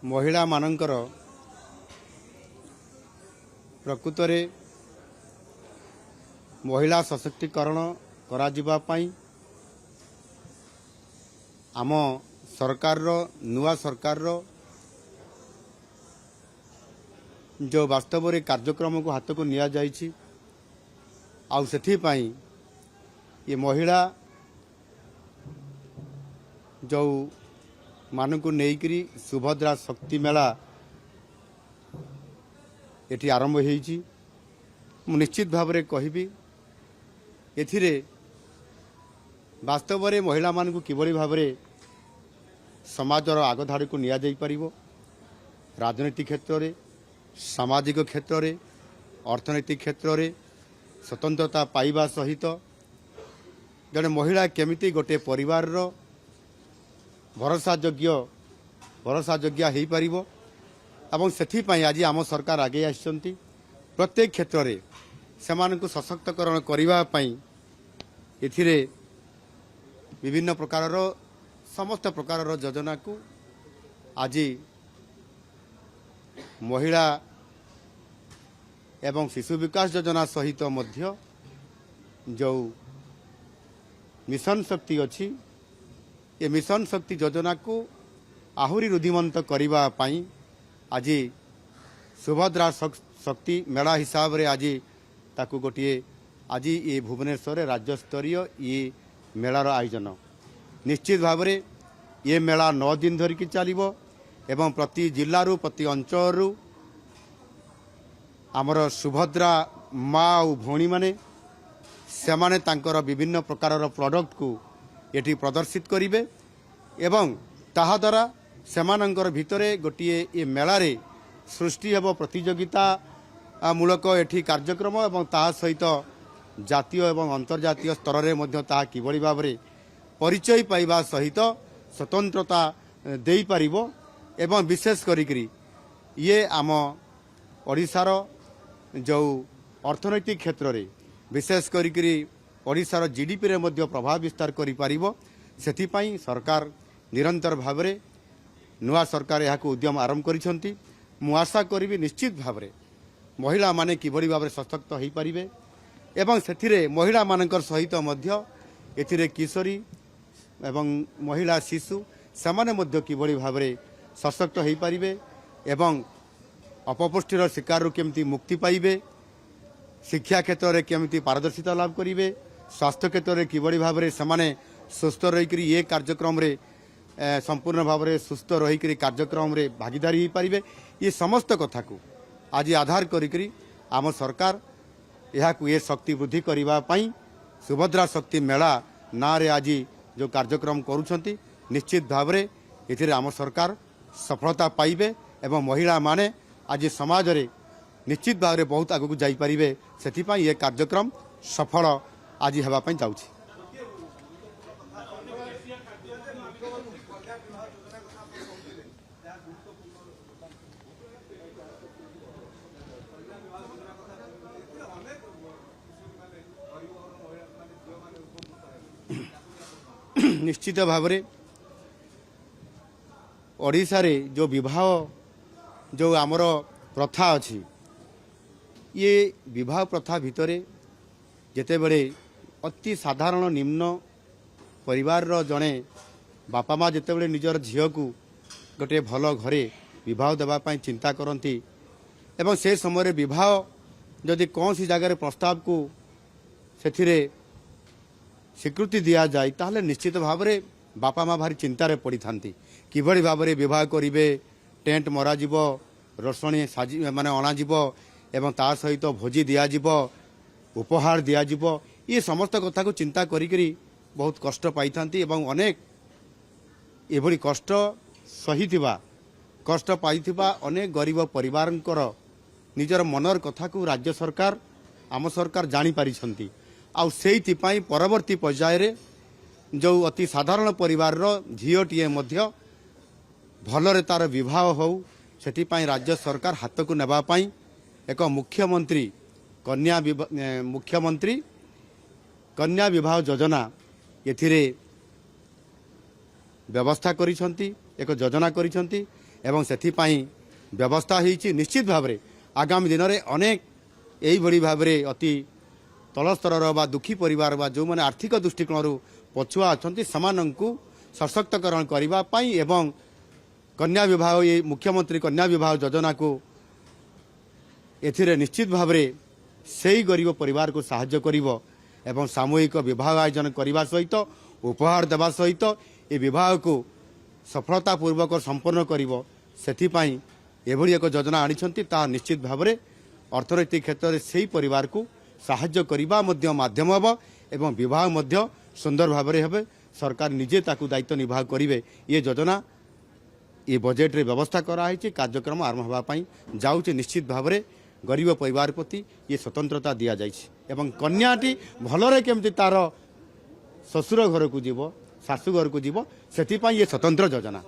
महिला मानकर प्रकृतरे महिला सशक्तिकरण करा जिबा पई आम सरकार नुआ सरकार जो वास्तव में कार्यक्रम को हाथ को निया जाइछि आउ सेथि पई ये महिला जो मानक नेइकरी सुभद्रा शक्ति मेला एटी आरंभ होईछि। निश्चित भाव में कहबी एथिरे वास्तव में महिला मानक किभली भाव में समाजर आगधाड़ी को निया जाई परिबो, राजनीतिक क्षेत्र में, सामाजिक क्षेत्र में, अर्थनैतिक क्षेत्र में स्वतंत्रता पाइबा सहित जड़े महिला केमिति गोटे परिवार रो भरोसा योग्य हो पारिबो एवं सेथि पई आज आम सरकार आगे आछंती प्रत्येक क्षेत्र में सेमानकु सशक्तकरण करिबा पई एथिरे विभिन्न प्रकार समस्त प्रकार योजना को आज महिला एवं शिशु विकास योजना सहित मध्य जो मिशन शक्ति अच्छी ये मिशन शक्ति योजना को आहुरी रुद्धिमंत करने पाई आज सुभद्रा शक्ति मेला हिसाब रे आज ताकू गोटे आज ये भुवनेश्वर राज्य स्तरीय ये मेलार आयोजन निश्चित भाव में ये मेला 9 दिन धरिकी चलिबो एवं प्रति जिल्लारू प्रति अंचलरू आमर सुभद्रा माँ और भौणी माने सेमाने तांकर विभिन्न प्रकार प्रोडक्ट को एटी प्रदर्शित करिवे एवं ताहा द्वारा सेमानंकर भितरे गोटिए ये मेलारे सृष्टि हेबो प्रतियोगिता मूलक एठी कार्यक्रम एवं ताहा सहित जातीय एवं अंतर्जातीय स्तर रे मध्य ताहा किभली भाव में परिचय पाइबा सहित स्वतंत्रता देई पारिबो एवं विशेष करिकरी ये आम ओडिशार जो अर्थनैतिक क्षेत्र में विशेष करिकरी ओडिशार जीडीपी रे मध्य प्रभाव विस्तार करि पारिबो सेथिपई सरकार निरंतर भाव में नुआ सरकार यहाँ उद्यम आरंभ करिसंती। मु आशा करी निश्चित भाव में महिला माने किभली भाव में सशक्त हो पारिबे एवं सेथिरे महिला मानकर सहित मध्य एथिरे किशोरी एवं महिला शिशु सेमाने मध्य किभली भाव में सशक्त हो पारिबे एवं अपपुष्टिर शिकार केमती मुक्ति पाइबे, शिक्षा क्षेत्र में केमती पारदर्शिता लाभ करिवे, स्वास्थ्य क्षेत्र में किभली भाव में सेमाने सुस्थ रहीकरी ये कार्यक्रम रे संपूर्ण भाव में सुस्थ रहीकरी कार्यक्रम रे भागीदारी हो पारिबे। ये समस्त कथा को आज आधार करिकरी आम सरकार यहाँ ये शक्ति वृद्धि करबा पई सुभद्रा शक्ति मेला ना रे आज जो कार्यक्रम करुछंती निश्चित भाव में एथिरे आम सरकार सफलता पाइबे एवं महिला माने आज समाज रे निश्चित भाव में बहुत आगू जाई पारिबे। सेथिपई ये कार्यक्रम सफल आज हेबा पई जाउछि। निश्चित भाव में ओडिशा रे जो विवाह जो आमर प्रथा अच्छी ये विवाह प्रथा भितरे जेते बड़े अति साधारण निम्न परिवार रो जड़े बापा माँ जेते बड़े निजर झील को गोटे भल घरे विवाह देवाई चिंता करती एवं से समय विवाह जदि कौन सी जगार प्रस्ताव को से स्वीकृति दि जाए ताहले निश्चित भाव में बापा माँ भारी चिंतार पड़ी था किभली भाव में विवाह करेंगे, टेंट मरा रोषणी साजी माने अणाजिब एवं ता सहित भोजी दिज्व उपहार दिज्व ये समस्त कथा को चिंता करी बहुत कष्ट पाई था अनेक एभली कष्ट सही कष्ट पाई अनेक गरीब परिवार निजर मनर कथा को राज्य सरकार आम सरकार जानी पारिछंती आउ सेइथिपाई परवर्ती पर्याय जो अति साधारण परिवार झीओटीए मध्य भलरे तार विवाह हो सेटिपाई राज्य सरकार हाथ को नेबा पाई एक मुख्यमंत्री कन्या विवाह योजना एथिरे व्यवस्था करिसंती एक योजना करिसंती ଏବଂ ସେଥିପାଇଁ ବ୍ୟବସ୍ଥା ହୋଇଛି। ନିଶ୍ଚିତ ଭାବରେ ଆଗାମୀ ଦିନରେ ଅନେକ ଏଇଭଳି ଭାବରେ ଅତି ତଳସ୍ତରର ବା ଦୁଃଖୀ ପରିବାର ବା ଯେଉଁମାନେ ଆର୍ଥିକ ଦୃଷ୍ଟିକୋଣରୁ ପଛୁଆ ଅଛନ୍ତି ସେମାନଙ୍କୁ ସଶକ୍ତକରଣ କରିବା ପାଇଁ ଏବଂ କନ୍ୟା ବିବାହ ଏଇ ମୁଖ୍ୟମନ୍ତ୍ରୀ କନ୍ୟା ବିବାହ ଯୋଜନାକୁ ଏଥିରେ ନିଶ୍ଚିତ ଭାବରେ ସେହି ଗରିବ ପରିବାରକୁ ସାହାଯ୍ୟ କରିବ ଏବଂ ସାମୂହିକ ବିବାହ ଆୟୋଜନ କରିବା ସହିତ ଉପହାର ଦେବା ସହିତ ଏ ବିବାହକୁ ସଫଳତାପୂର୍ବକ ସମ୍ପନ୍ନ କରିବ। ସେଥିପାଇଁ ଏଭଳି ଏକ ଯୋଜନା ଆଣିଛନ୍ତି ତାହା ନିଶ୍ଚିତ ଭାବରେ ଅର୍ଥନୈତିକ କ୍ଷେତ୍ରରେ ସେହି ପରିବାରକୁ ସାହାଯ୍ୟ କରିବା ମଧ୍ୟ ମାଧ୍ୟମ ହେବ ଏବଂ ବିବାହ ମଧ୍ୟ ସୁନ୍ଦର ଭାବରେ ହେବେ। ସରକାର ନିଜେ ତାକୁ ଦାୟିତ୍ୱ ନିର୍ବାହ କରିବେ। ଏ ଯୋଜନା ଏ ବଜେଟ୍ରେ ବ୍ୟବସ୍ଥା କରାହୋଇଛି। କାର୍ଯ୍ୟକ୍ରମ ଆରମ୍ଭ ହେବା ପାଇଁ ଯାଉଛି। ନିଶ୍ଚିତ ଭାବରେ ଗରିବ ପରିବାର ପ୍ରତି ଏ ସ୍ୱତନ୍ତ୍ରତା ଦିଆଯାଇଛି ଏବଂ କନ୍ୟାଟି ଭଲରେ କେମିତି ତାର ଶ୍ୱଶୁର ଘରକୁ ଯିବ ଶାଶୁ ଘରକୁ ଯିବ ସେଥିପାଇଁ ଏ ସ୍ୱତନ୍ତ୍ର ଯୋଜନା।